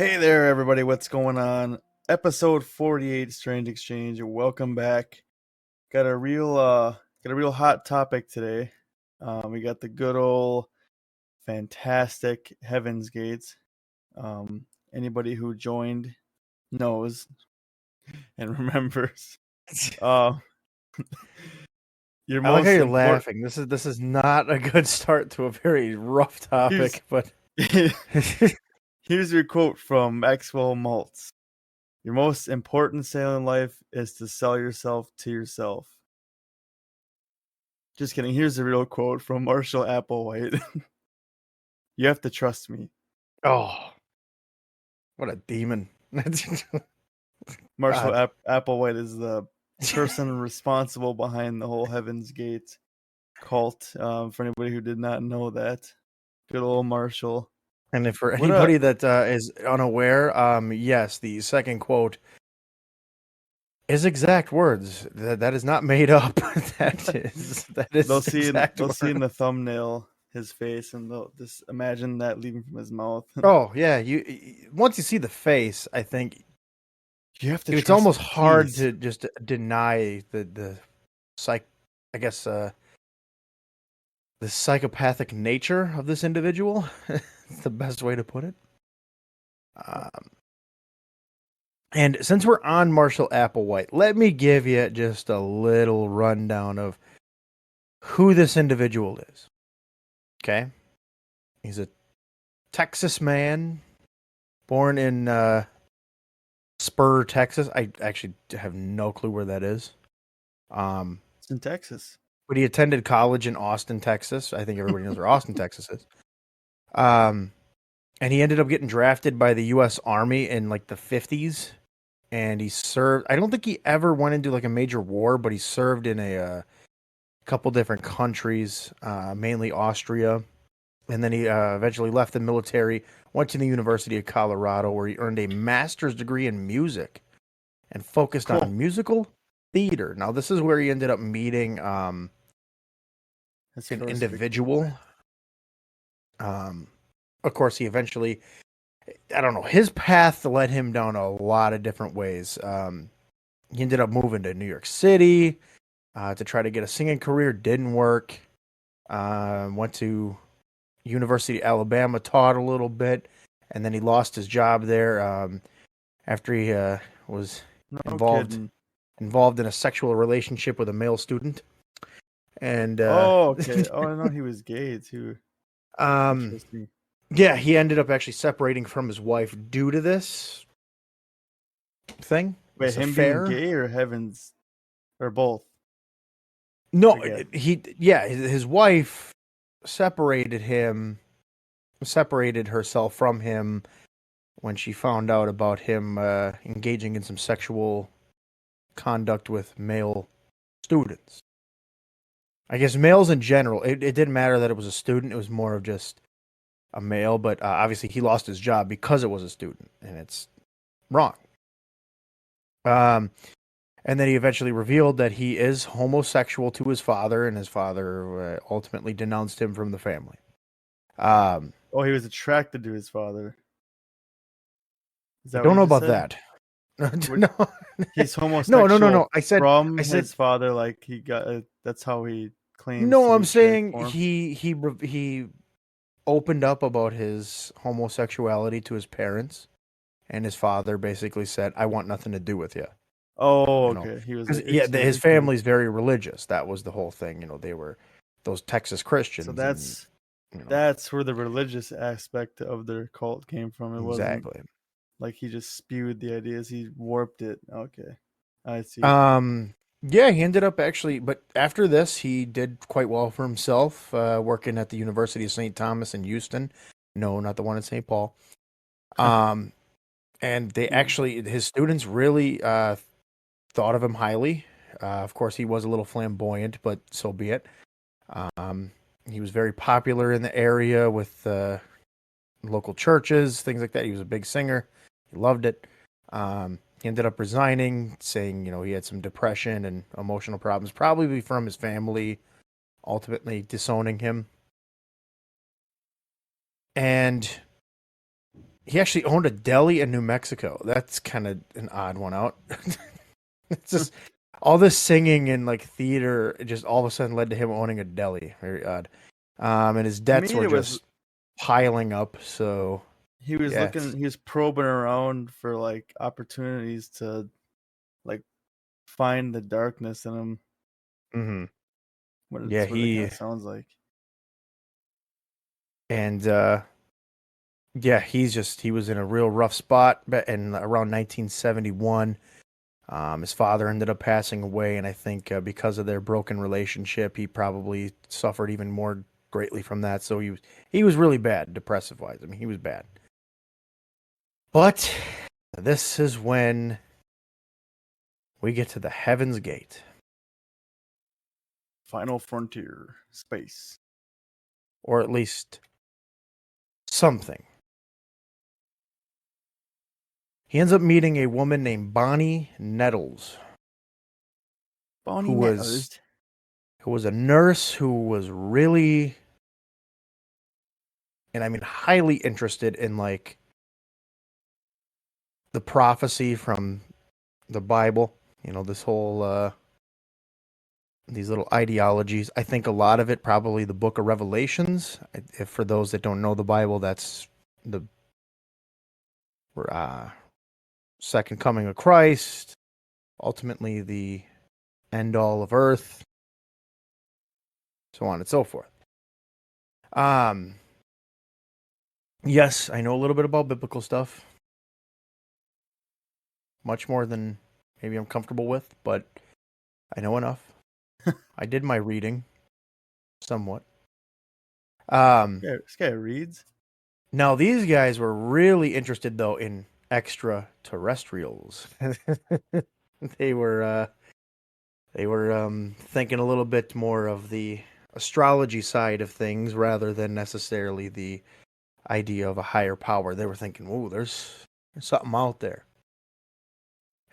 Hey there, everybody. What's going on? Episode 48, Strange Exchange. Welcome back. Got a real hot topic today. We got the good old fantastic Heaven's Gates. Anybody who joined knows and remembers. Uh, your I like how most you're important. laughing. This is not a good start to a very rough Here's topic, but here's your quote from Maxwell Maltz. Your most important sale in life is to sell yourself to yourself. Just kidding. Here's the real quote from Marshall Applewhite. You have to trust me. oh, what a demon. Marshall God. Applewhite is the person responsible behind the whole Heaven's Gate cult. For anybody who did not know that, good old Marshall. And if for What a anybody that is unaware, yes, the second quote is exact words. That is not made up. that they'll is see in exact they'll see in word. the thumbnail his face, and they'll just imagine that leaving from his mouth. Oh yeah, once you see the face, I think You have to it's trust almost me, hard please. to just deny the psych. I guess the psychopathic nature of this individual. It's the best way to put it. Um, and since we're on Marshall Applewhite, let me give you just a little rundown of who this individual is. Okay? He's a Texas man born in Spur, Texas. I actually have no clue where that is. It's in Texas. But he attended college in Austin, Texas. I think everybody knows where Austin, Texas is. Um, and he ended up getting drafted by the U.S. Army in like the 50s. And he served. I don't think he ever went into like a major war, but he served in a couple different countries, mainly Austria. And then he eventually left the military, went to the University of Colorado, where he earned a master's degree in music and focused Cool. on musical theater. Now, this is where he ended up meeting His an first victim. individual. Of course, he eventually, I don't know, his path led him down a lot of different ways. He ended up moving to New York City to try to get a singing career. Didn't work. Went to University of Alabama, taught a little bit, and then he lost his job there after he was No involved kidding. involved in a sexual relationship with a male student. And Oh, okay. Oh, I know he was gay too. um, Interesting. yeah, he ended up actually separating from his wife due to this thing, Wait, this him being affair. gay or Heavens or both? No, Forget. his wife separated him, separated herself from him when she found out about him engaging in some sexual conduct with male students. I guess males in general. It didn't matter that it was a student. It was more of just a male. But obviously, he lost his job because it was a student, and it's wrong. Um, and then he eventually revealed that he is homosexual to his father, and his father ultimately denounced him from the family. Um, Oh, he was attracted to his father. Is I that what don't you know just about said? that. What No, he's no. homosexual from I said his father, like he got. That's how he claims no. to I'm be saying transformed. he opened up about his homosexuality to his parents, and his father basically said, "I want nothing to do with you." Oh, You know, okay. He was because like, yeah, his he was. family's very religious. That was the whole thing. You know, they were those Texas So Christians, and you know that's where the religious aspect of their cult came from. It wasn't exactly. like he just spewed the ideas; he warped it. Okay, I see. Yeah, he ended up actually, but after this, he did quite well for himself, working at the University of St. Thomas in Houston. No, not the one in St. Paul. Um, and they Hmm. actually, his students really thought of him highly. Of course, he was a little flamboyant, but so be it. Um, he was very popular in the area with local churches, things like that. He was a big singer. He loved it. He ended up resigning, saying, you know, he had some depression and emotional problems, probably from his family, ultimately disowning him. And he actually owned a deli in New Mexico. That's kind of an odd one out. It's just all this singing and like theater just all of a sudden led to him owning a deli. Very odd. And his To debts me, were it was just piling up. So he was yeah, looking, he was probing around for like opportunities to like find the darkness in him. hmm yeah, What it kind of sounds like. and yeah, he was in a real rough spot. But in around 1971, his father ended up passing away, and I think because of their broken relationship, he probably suffered even more greatly from that. So he was really bad, depressive wise. I mean, he was bad. But this is when we get to the Heaven's Gate, Final Frontier, space. or at least something. He ends up meeting a woman named Bonnie Nettles, Bonnie who was Nettles. a nurse who was really, and I mean highly interested in like the prophecy from the Bible. You know, this whole these little ideologies. I think a lot of it probably the Book of Revelations. If for those that don't know the Bible, that's the uh, second coming of Christ, ultimately the end all of earth, so on and so forth. Um, yes, I know a little bit about biblical stuff, much more than maybe I'm comfortable with, but I know enough. I did my reading, somewhat. Yeah, this guy reads. Now these guys were really interested though in extraterrestrials. they were uh, they were thinking a little bit more of the astrology side of things rather than necessarily the idea of a higher power. They were thinking, "Oh, there's something out there."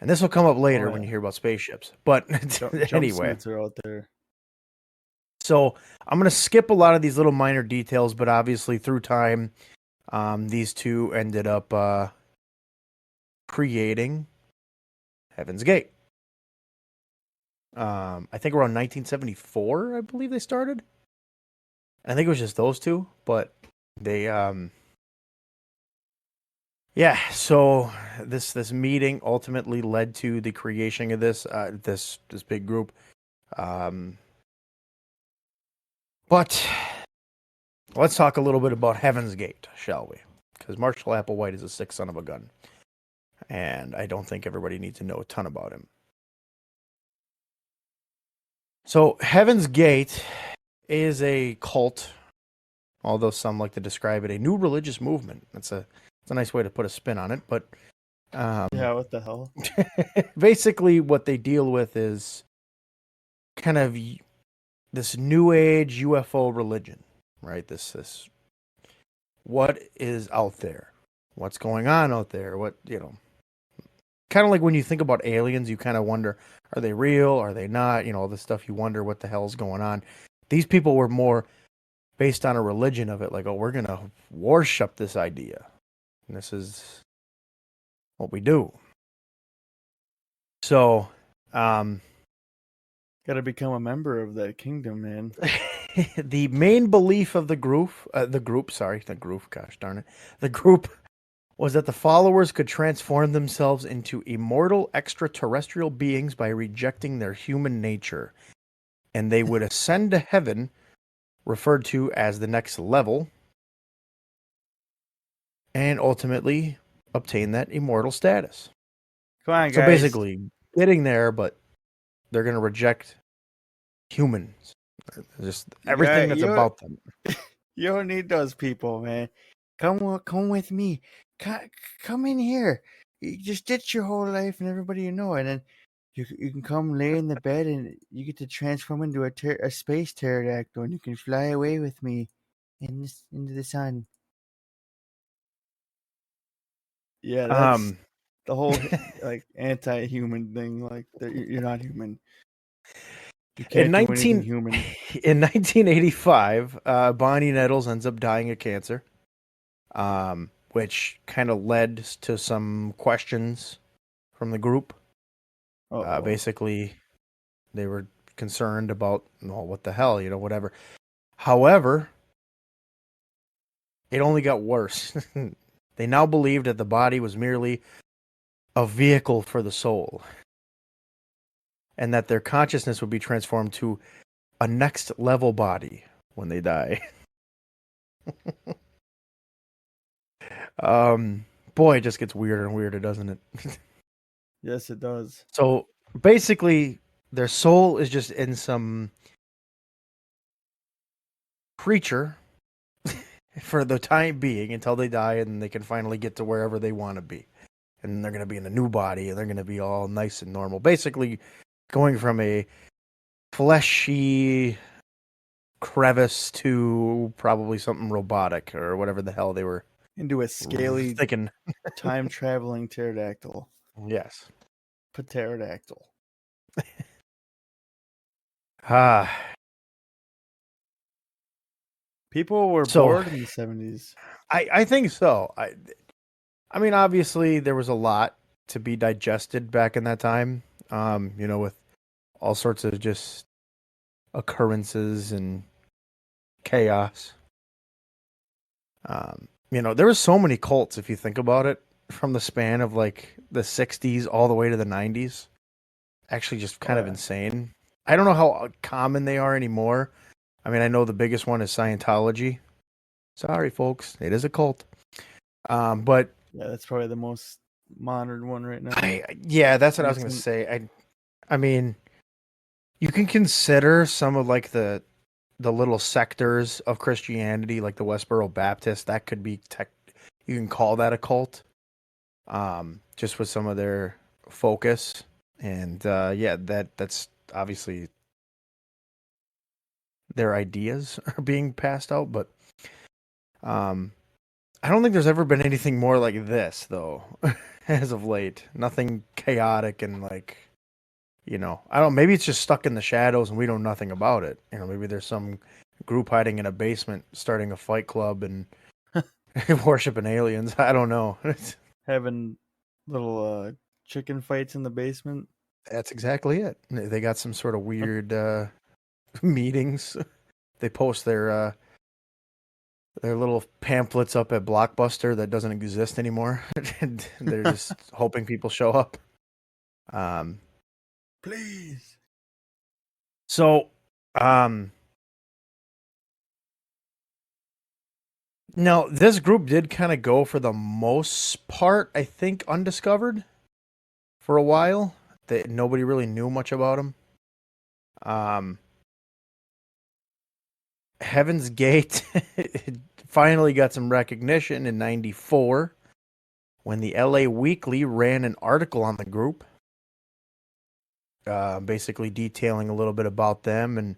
And this will come up Oh later when you yeah, hear about spaceships. But anyway, jumpsuits are out there. so I'm going to skip a lot of these little minor details, but obviously through time, these two ended up creating Heaven's Gate. I think around 1974, I believe they started. I think it was just those two, but they yeah, so this meeting ultimately led to the creation of this big group. Um but let's talk a little bit about Heaven's Gate, shall we? Because Marshall Applewhite is a sick son of a gun. And I don't think everybody needs to know a ton about him. So Heaven's Gate is a cult, although some like to describe it a new religious movement. It's a nice way to put a spin on it, but Yeah, what the hell? basically what they deal with is kind of this new age UFO religion, right? This what is out there? What's going on out there? What, kind of like when you think about aliens, you kind of wonder, are they real? Are they not? You know, all this stuff, you wonder what the hell's going on. These people were more based on a religion of it, like, oh, we're going to worship this idea. And this is what we do. So, Got to become a member of that kingdom, man. the main belief of the group, gosh darn it, the group was that the followers could transform themselves into immortal extraterrestrial beings by rejecting their human nature, and they would ascend to heaven, referred to as the next level, and ultimately obtain that immortal status. Come on, So guys. basically, getting there, but they're going to reject humans, just everything that's about them. You don't need those people, man. Come with me. Come in here. You just ditch your whole life and everybody you know, and then you can come lay in the bed and you get to transform into a space pterodactyl, and you can fly away with me into the sun. Yeah, that's Um, the whole like anti-human thing. Like you're not human. You in can't do anything 19 human. in 1985, Bonnie Nettles ends up dying of cancer. which kind of led to some questions from the group. Uh-oh. Basically, they were concerned about, well, what the hell, whatever. However, it only got worse. They now believed that the body was merely a vehicle for the soul, and that their consciousness would be transformed to a next level body when they die. Boy, it just gets weirder and weirder, doesn't it? Yes, it does. So basically, their soul is just in some creature for the time being until they die and they can finally get to wherever they want to be. And they're going to be in a new body and they're going to be all nice and normal. Basically, going from a fleshy crevice to probably something robotic or whatever the hell they were Into a scaly, thinking. time-traveling pterodactyl. Yes. Pterodactyl. People were bored in the 70s. I think so. I mean, obviously, there was a lot to be digested back in that time, with all sorts of just occurrences and chaos. There were so many cults, if you think about it, from the span of like the 60s all the way to the 90s. Actually, just kind of insane. I don't know how common they are anymore. I mean, I know the biggest one is Scientology. Sorry, folks, it is a cult. But yeah, that's probably the most modern one right now. That's what I was going to say. I mean, you can consider some of like the little sectors of Christianity, like the Westboro Baptist. That could be you can call that a cult. Just with some of their focus, and that's obviously their ideas are being passed out, but I don't think there's ever been anything more like this, though, as of late. Nothing chaotic and like, I don't know, maybe it's just stuck in the shadows and we know nothing about it. Maybe there's some group hiding in a basement starting a fight club and worshiping aliens. I don't know. Having little chicken fights in the basement. That's exactly it. They got some sort of weird meetings. They post their little pamphlets up at Blockbuster that doesn't exist anymore. They're just hoping people show up. Please. So, now this group did kind of go for the most part, I think, undiscovered for a while. That nobody really knew much about them. Heaven's Gate finally got some recognition in '94 when the LA Weekly ran an article on the group, basically detailing a little bit about them and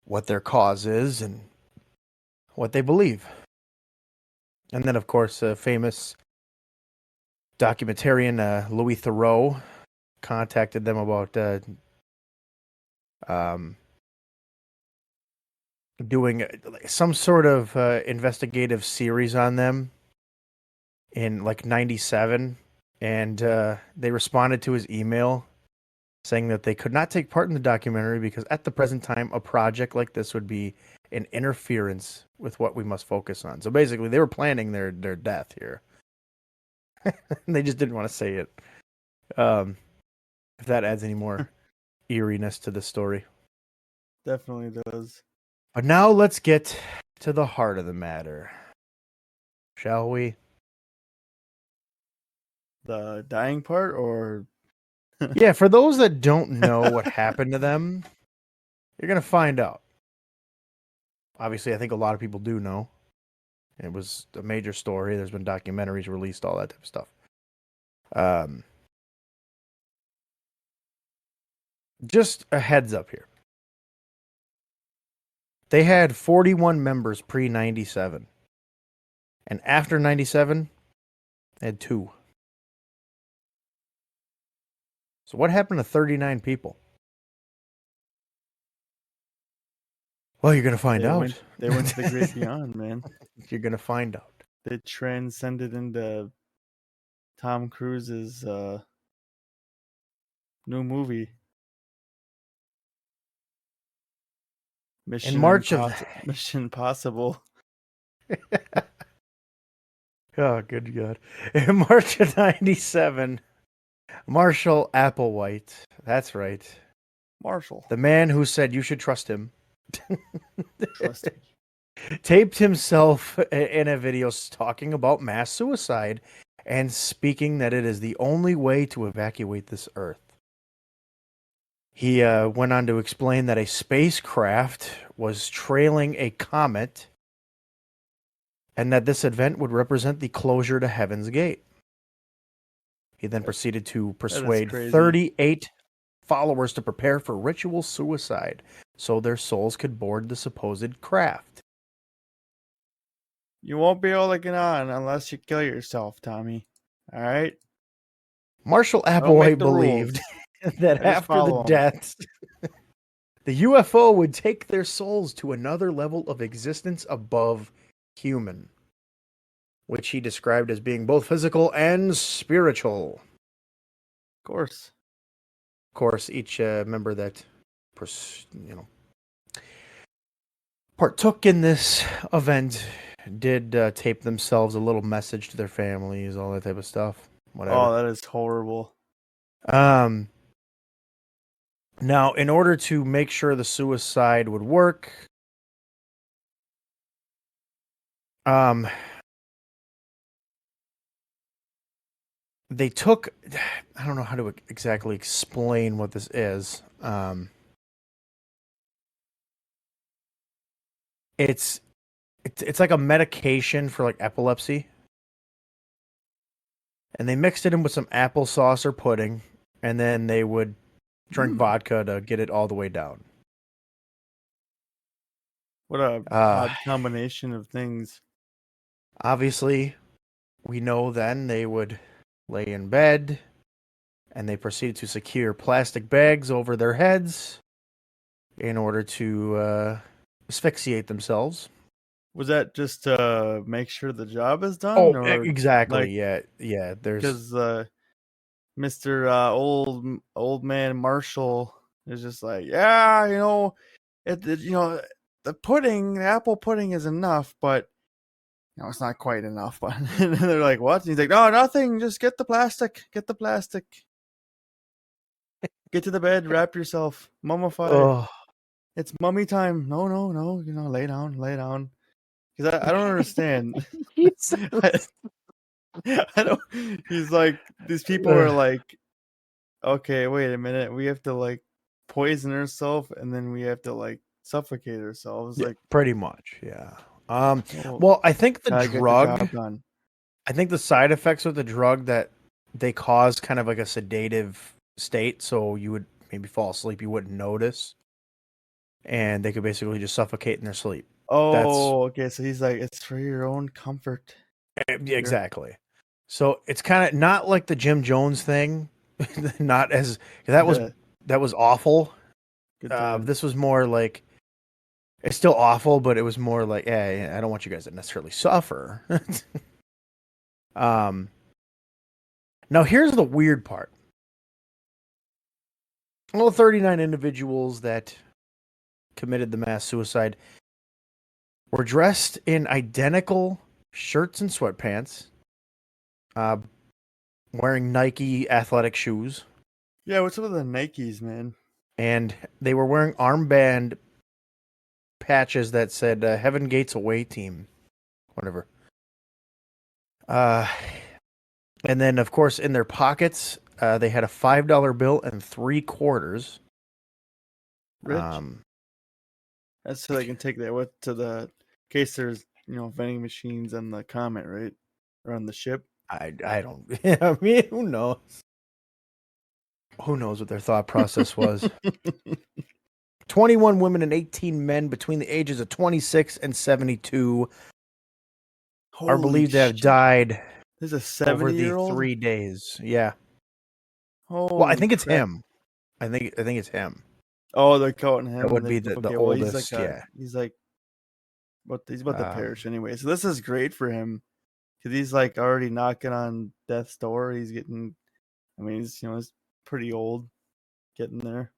what their cause is and what they believe. And then, of course, a famous documentarian, Louis Theroux, contacted them about doing some sort of investigative series on them in like '97, and they responded to his email saying that they could not take part in the documentary because at the present time a project like this would be an interference with what we must focus on. So basically they were planning their death here. They just didn't want to say it. If that adds any more eeriness to the story. Definitely does. But now let's get to the heart of the matter. Shall we? The dying part, or yeah, for those that don't know what happened to them, you're going to find out. Obviously, I think a lot of people do know. It was a major story. There's been documentaries released, all that type of stuff. Just a heads up here. They had 41 members pre-97. And after 97, they had 2. So what happened to 39 people? Well, you're going to find out. They went to the great beyond, man. You're going to find out. they transcended into Tom Cruise's new movie, In March of Mission Impossible. Oh, good God. In March of 97, Marshall Applewhite, that's right, Marshall, the man who said you should trust him, trust me. taped himself in a video talking about mass suicide and speaking that it is the only way to evacuate this Earth. He went on to explain that a spacecraft was trailing a comet and that this event would represent the closure to Heaven's Gate. He then proceeded to persuade 38 followers to prepare for ritual suicide so their souls could board the supposed craft. You won't be able to get on unless you kill yourself, Tommy. All right? Marshall Applewhite believed that after the deaths, the UFO would take their souls to another level of existence above human, which he described as being both physical and spiritual. Of course, each member that partook in this event did tape themselves a little message to their families, all that type of stuff. Whatever. Oh, that is horrible. Now, in order to make sure the suicide would work, they took, I don't know how to exactly explain what this is. It's like a medication for like epilepsy. And they mixed it in with some applesauce or pudding, and then they would drink vodka to get it all the way down. What a odd combination of things. Obviously, we know then they would lay in bed, and they proceeded to secure plastic bags over their heads in order to asphyxiate themselves. Was that just to make sure the job is done? Oh, exactly. Yeah. Because Mr. Old Man Marshall is just like, yeah, the pudding, the apple pudding is enough, but it's not quite enough. But and they're like, what? And he's like, no, nothing. Just get the plastic. Get the plastic. Get to the bed. Wrap yourself. Mummify. Oh. It's mummy time. No. Lay down. Because I don't understand. I don't. He's like, these people are like, okay, wait a minute. We have to like poison ourselves, and then we have to like suffocate ourselves. Yeah, like pretty much, yeah. Well, I think the drug. I think the side effects of the drug that they cause kind of like a sedative state, so you would maybe fall asleep, you wouldn't notice, and they could basically just suffocate in their sleep. Oh, okay. So he's like, it's for your own comfort. Exactly. So it's kind of not like the Jim Jones thing, not as that was awful. This was more like it's still awful, but it was more like, hey, I don't want you guys to necessarily suffer. Now here's the weird part. All 39 individuals that committed the mass suicide were dressed in identical shirts and sweatpants, wearing Nike athletic shoes. Yeah, what's up with the Nikes, man? And they were wearing armband patches that said Heaven Gates Away Team, whatever. And then, of course, in their pockets, they had a $5 bill and 3 quarters. Rich. That's so they can take that to the case there's vending machines on the Comet, right, or on the ship. I don't. I mean, who knows? Who knows what their thought process was? 21 women and 18 men between the ages of 26 and 72 are believed to have died. There's a 70-year-old over the 3 days. Yeah. Well, I think it's him. I think it's him. Oh, they're counting him. That would be the oldest. He's like, he's about to perish anyway. So this is great for him. because he's like already knocking on death's door. He's getting, I mean, he's pretty old, getting there.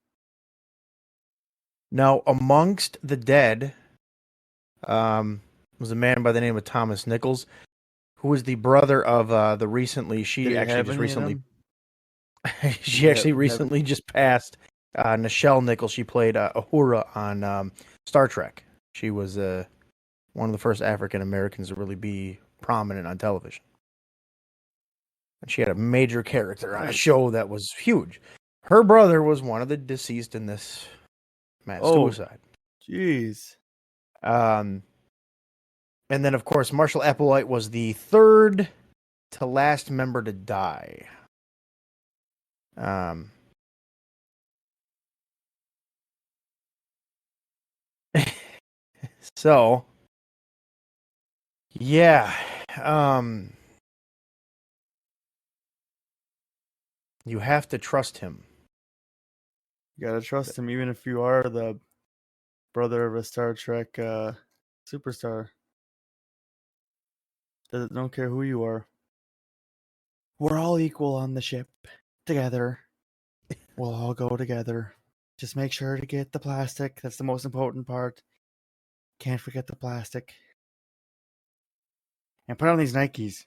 Now, amongst the dead, was a man by the name of Thomas Nichols, who was the brother of the recently. Did She he actually have just any of recently. them? She actually recently just passed. Nichelle Nichols. She played Uhura on Star Trek. She was one of the first African Americans to really be prominent on television. And she had a major character on a Nice. show that was huge. Her brother was one of the deceased in this mass suicide. Jeez. And then, of course, Marshall Applewhite was the third to last member to die. So, yeah. You have to trust him. You gotta trust him, even if you are the brother of a Star Trek superstar. Don't care who you are. We're all equal on the ship together. We'll all go together. Just make sure to get the plastic. That's the most important part. Can't forget the plastic. And put on these Nikes.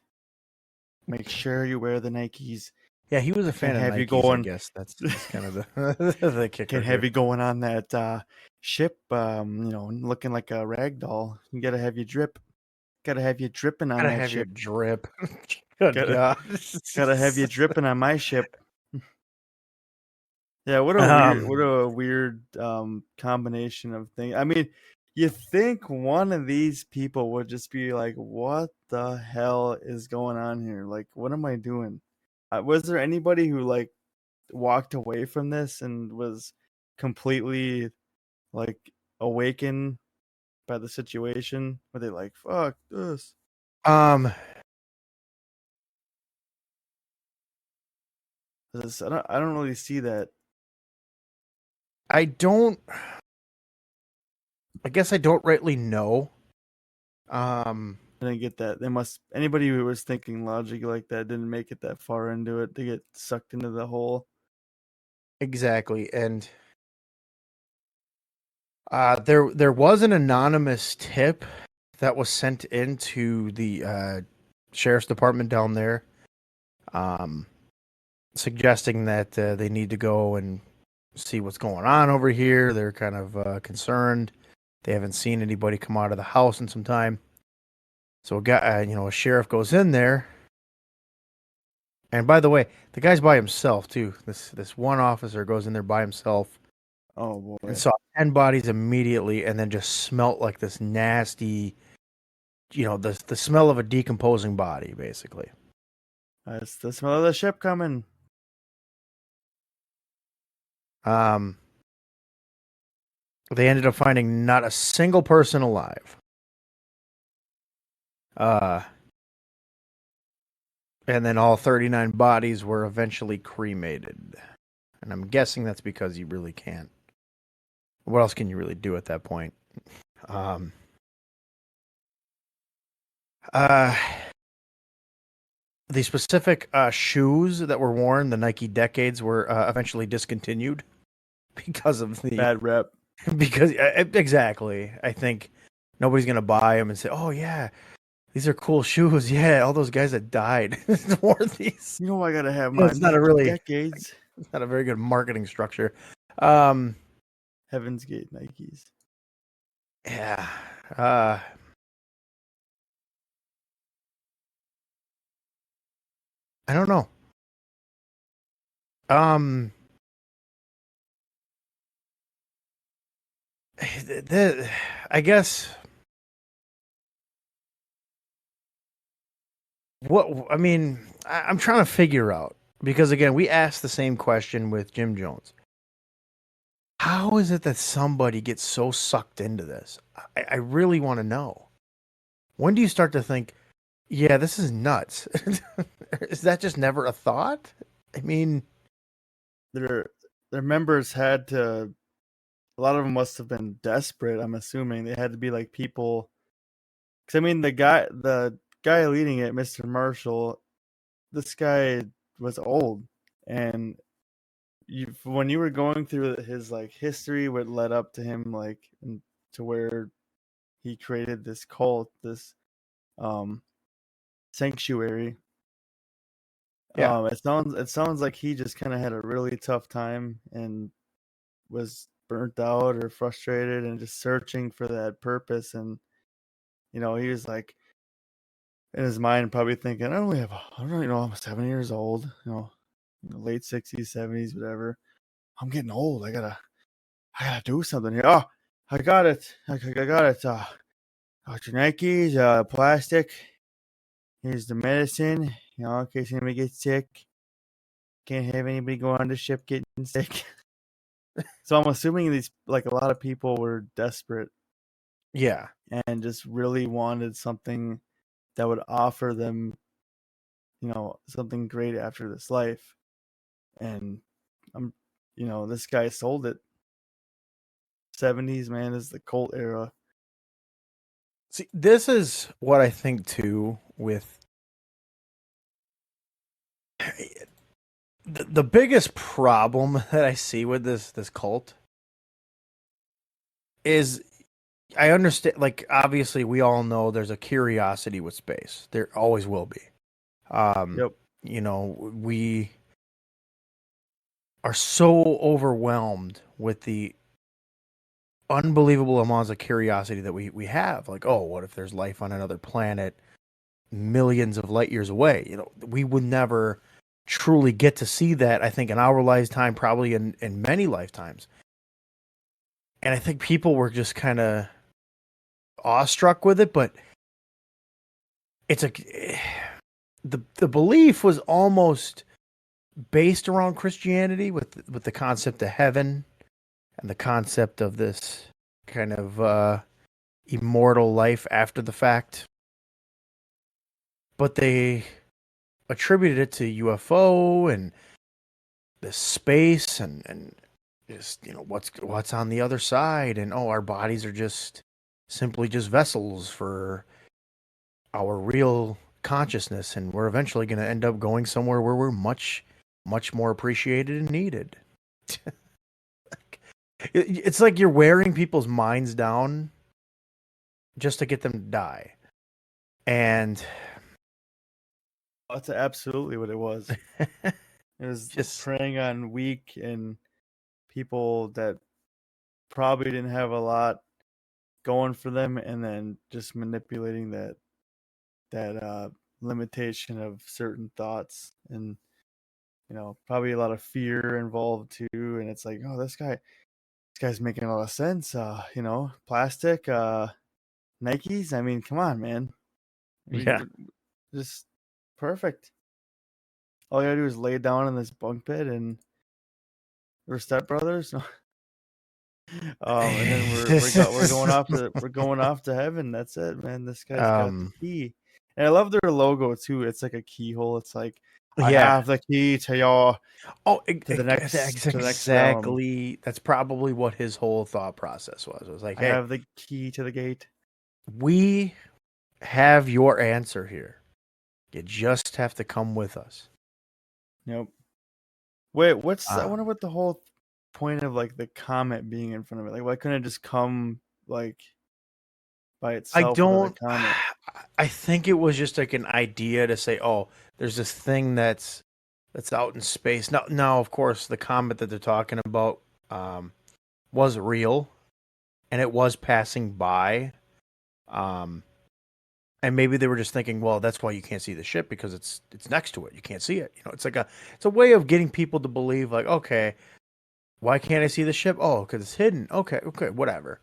Make sure you wear the Nikes. Yeah, he was a fan of have Nikes, you going, I guess. That's kind of the kicker. Can't have you going on that ship, looking like a rag doll. You gotta have you drip. Gotta have you dripping on Gotta that have your ship. drip. Good God. Gotta have you dripping on my ship. Yeah, what a weird combination of things. I mean, you think one of these people would just be like, "What the hell is going on here? Like, what am I doing?" Was there anybody who like walked away from this and was completely like awakened by the situation? Were they like, "Fuck this"? I don't really see that. I guess I don't rightly know. I didn't get that. Anybody who was thinking logic like that didn't make it that far into it to get sucked into the hole. Exactly. And there was an anonymous tip that was sent into the sheriff's department down there, suggesting that they need to go and see what's going on over here. They're kind of concerned. They haven't seen anybody come out of the house in some time. So a sheriff goes in there. And by the way, the guy's by himself too. This one officer goes in there by himself. Oh boy! And saw 10 bodies immediately, and then just smelt like this nasty, the smell of a decomposing body, basically. That's the smell of the ship coming. They ended up finding not a single person alive. And then all 39 bodies were eventually cremated. And I'm guessing that's because you really can't. What else can you really do at that point? The specific shoes that were worn, the Nike Decades, were eventually discontinued because of the bad rep. Because exactly, I think nobody's gonna buy them and say, "Oh yeah, these are cool shoes." Yeah, all those guys that died wore these. You know, I gotta have my It's not a really Decades. It's not a very good marketing structure. Heaven's Gate Nikes. Yeah. I don't know. I guess I'm trying to figure out, because again, we asked the same question with Jim Jones. How is it that somebody gets so sucked into this? I really want to know. When do you start to think, yeah, this is nuts? Is that just never a thought? I mean, their members had to. A lot of them must have been desperate. I'm assuming they had to be like people. Because I mean, the guy leading it, Mr. Marshall, this guy was old, and when you were going through his like history, what led up to him like to where he created this cult, this um sanctuary. Yeah. It sounds like he just kind of had a really tough time and was burnt out or frustrated and just searching for that purpose. And he was like in his mind probably thinking, I don't really know, I'm 7 years old, late 60s, 70s, whatever. I'm getting old. I gotta do something here. Oh, I got it. I got it. Got your Nikes, plastic. Here's the medicine. In case anybody gets sick. Can't have anybody go on the ship getting sick. So I'm assuming these, like, a lot of people were desperate Yeah. and just really wanted something that would offer them, something great after this life. And this guy sold it. 70s, man, is the cult era. See, this is what I think too with the biggest problem that I see with this cult is I understand, like, obviously we all know there's a curiosity with space. There always will be. Yep. We are so overwhelmed with the unbelievable amounts of curiosity that we have. Like, oh, what if there's life on another planet millions of light years away? We would never truly get to see that, I think, in our lifetime, probably in many lifetimes. And I think people were just kind of awestruck with it, but it's the belief was almost based around Christianity with the concept of heaven and the concept of this kind of immortal life after the fact. But they attributed it to UFO and the space and just what's on the other side, and our bodies are just simply just vessels for our real consciousness, and we're eventually going to end up going somewhere where we're much more appreciated and needed. It's like you're wearing people's minds down just to get them to die. And that's absolutely what it was. It was just preying on weak and people that probably didn't have a lot going for them, and then just manipulating that limitation of certain thoughts, and probably a lot of fear involved too. And it's like, oh, this guy's making a lot of sense. Plastic, Nikes. I mean, come on, man. Yeah, just perfect. All you gotta do is lay down in this bunk bed, and we're stepbrothers. And then we're going off to heaven. That's it, man. This guy's got the key. And I love their logo too. It's like a keyhole. It's like, I have the key to your to the next exactly. That's probably what his whole thought process was. It was like, I have the key to the gate. We have your answer here. You just have to come with us. Yep. Wait, I wonder what the whole point of like the comet being in front of it. Like, why couldn't it just come like by itself? I think it was just like an idea to say, oh, there's this thing that's out in space. Now, of course, the comet that they're talking about was real, and it was passing by. And maybe they were just thinking, well, that's why you can't see the ship, because it's next to it. You can't see it. It's like it's a way of getting people to believe, like, okay, why can't I see the ship? Oh, because it's hidden. Okay, whatever.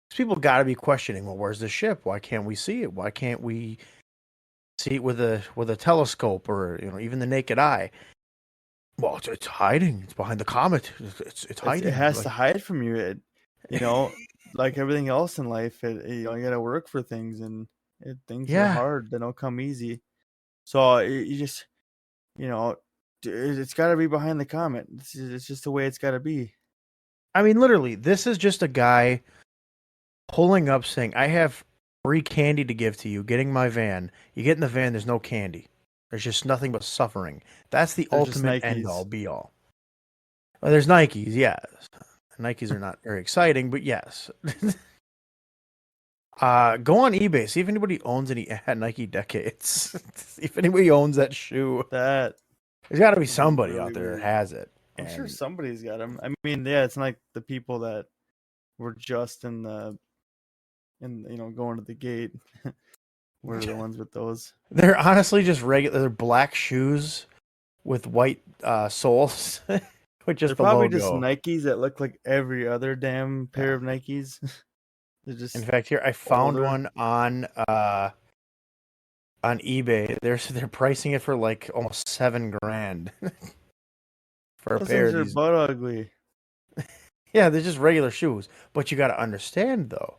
Because people got to be questioning, well, where's the ship? Why can't we see it? Why can't we see it with a telescope or even the naked eye? Well, it's hiding. It's behind the comet. It's hiding. It has to hide from you. Like everything else in life, you got to work for things, and things are hard. They don't come easy. So you just, it's got to be behind the comet. It's just the way it's got to be. I mean, literally, this is just a guy pulling up saying, I have free candy to give to you, getting my van. You get in the van, there's no candy. There's just nothing but suffering. That's the They're just ultimate end Nikes. all be all. Well, there's Nikes, yes. Nikes are not very exciting, but yes. Go on eBay. See if anybody owns any Nike Decades. See if anybody owns that shoe. That There's got to be would be somebody really out there that weird. has it. I'm sure And somebody's got them. I mean, yeah, it's not like the people that were just in going to the gate were the ones with those. they're honestly just regular. They're black shoes with white soles, with just They're the probably just logo. Nikes that look like every other damn pair of Nikes. They're just In fact, here I found older. one on eBay. They're pricing it for like almost $7,000 for a Those pair things of are these. butt ugly. Yeah, they're just regular shoes. But you got to understand though,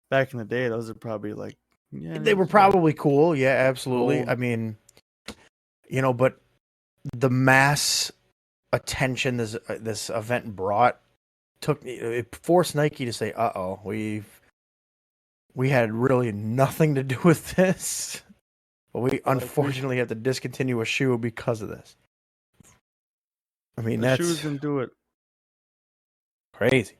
Back in the day, those are probably like they were probably cool. Yeah, absolutely. Gold. I mean, but the mass attention this event brought it forced Nike to say, "Uh-oh, we had really nothing to do with this, but we unfortunately have to discontinue a shoe because of this." I mean, the that's shoes didn't do it. crazy.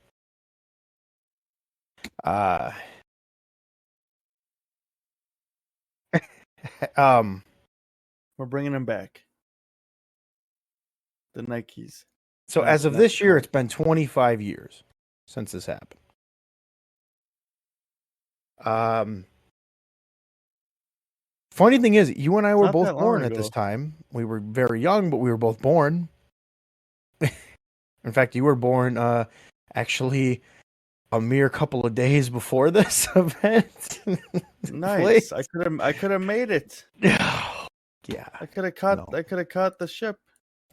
We're bringing them back. The Nikes. So as of this year, it's been 25 years since this happened. Funny thing is, you and I were both born at this time. We were very young, but we were both born. In fact, you were born actually a mere couple of days before this event. Nice. I could have made it. Yeah. I could have caught the ship.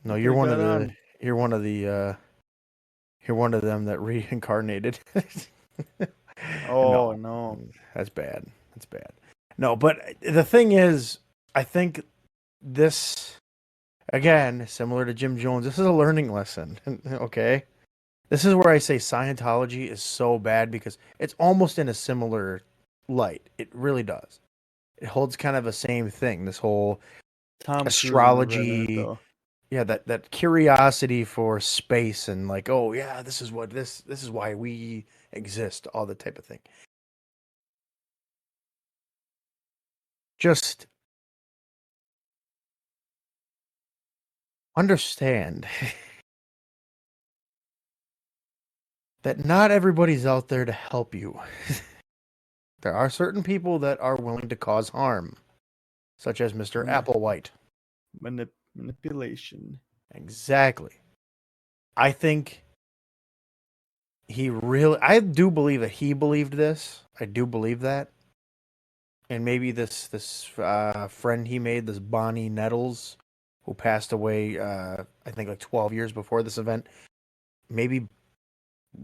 No, you're one of the you're one of them that reincarnated. Oh no. That's bad. That's bad. No, but the thing is, I think this, again, similar to Jim Jones, this is a learning lesson. Okay? This is where I say Scientology is so bad because it's almost in a similar light. It really does. It holds kind of the same thing. This whole astrology. Yeah, that curiosity for space and like, oh yeah, this is why we exist, all that type of thing. Just understand that not everybody's out there to help you. There are certain people that are willing to cause harm, such as Mr. Applewhite. Manipulation. Exactly. I think I do believe that he believed this. I do believe that. And maybe this friend he made, this Bonnie Nettles, who passed away, I think like 12 years before this event, maybe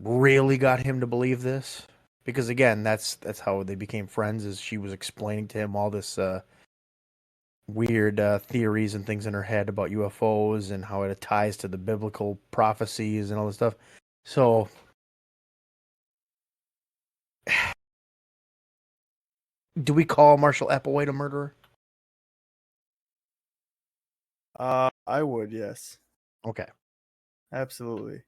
really got him to believe this. Because again, that's how they became friends, is she was explaining to him all this weird theories and things in her head about UFOs and how it ties to the biblical prophecies and all this stuff. So do we call Marshall Applewhite a murderer? I would, yes. Okay. Absolutely.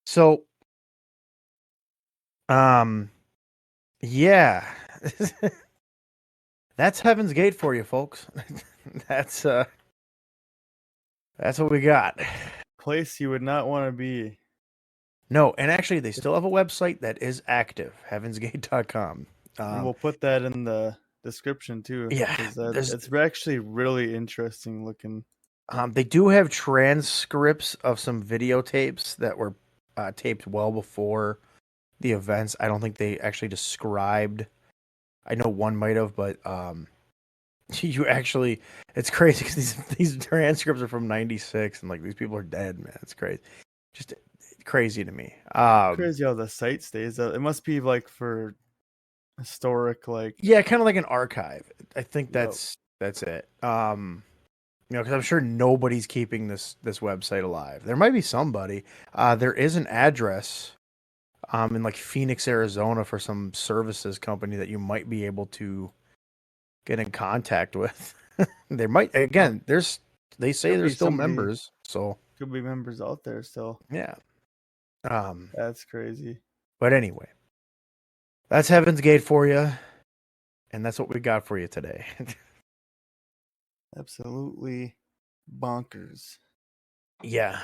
So, yeah. That's Heaven's Gate for you, folks. That's what we got. Place you would not want to be. No, and actually they still have a website that is active, heavensgate.com. And we'll put that in the description too. Yeah. It's actually really interesting looking. They do have transcripts of some videotapes that were taped well before the events. I don't think they actually described. I know one might have, but you actually, it's crazy because these transcripts are from '96 and like these people are dead, man. It's crazy, just crazy to me. Crazy how the site stays. It must be like for historic, like yeah, kind of like an archive. I think that's it. because I'm sure nobody's keeping this website alive. There might be somebody. There is an address in like Phoenix, Arizona for some services company that you might be able to get in contact with. They might, again, they say Could there's be still somebody- members, so Could be members out there still. yeah. That's crazy. But anyway, that's Heaven's Gate for you, and that's what we got for you today. Absolutely bonkers. Yeah,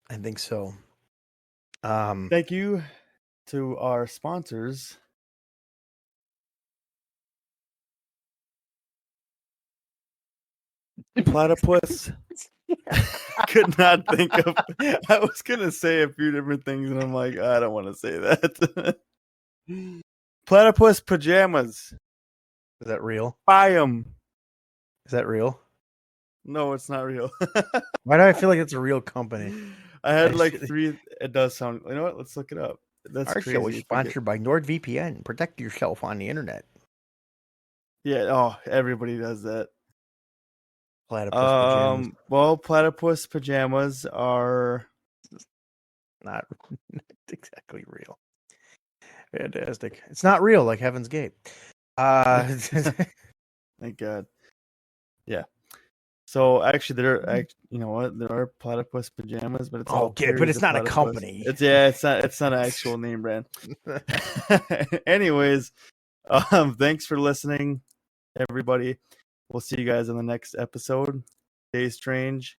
I think so. Thank you to our sponsors. Platypus. Could not think of. I was gonna say a few different things, and I'm like, I don't want to say that. Platypus pajamas. Is that real? Buy them. Is that real? No, it's not real. Why do I feel like it's a real company? I had like 3. It does sound. You know what? Let's look it up. That's Our crazy. show is sponsored by NordVPN. Protect yourself on the internet. Yeah. Oh, everybody does that. Platypus pajamas. Well, platypus pajamas are Not exactly real. Fantastic. It's not real like Heaven's Gate. Thank God. Yeah. So actually, you know what? There are platypus pajamas, but it's all okay, but parodies it's of not a platypus. company. It's not an actual name brand. Anyways, thanks for listening, everybody. We'll see you guys on the next episode. Stay strange.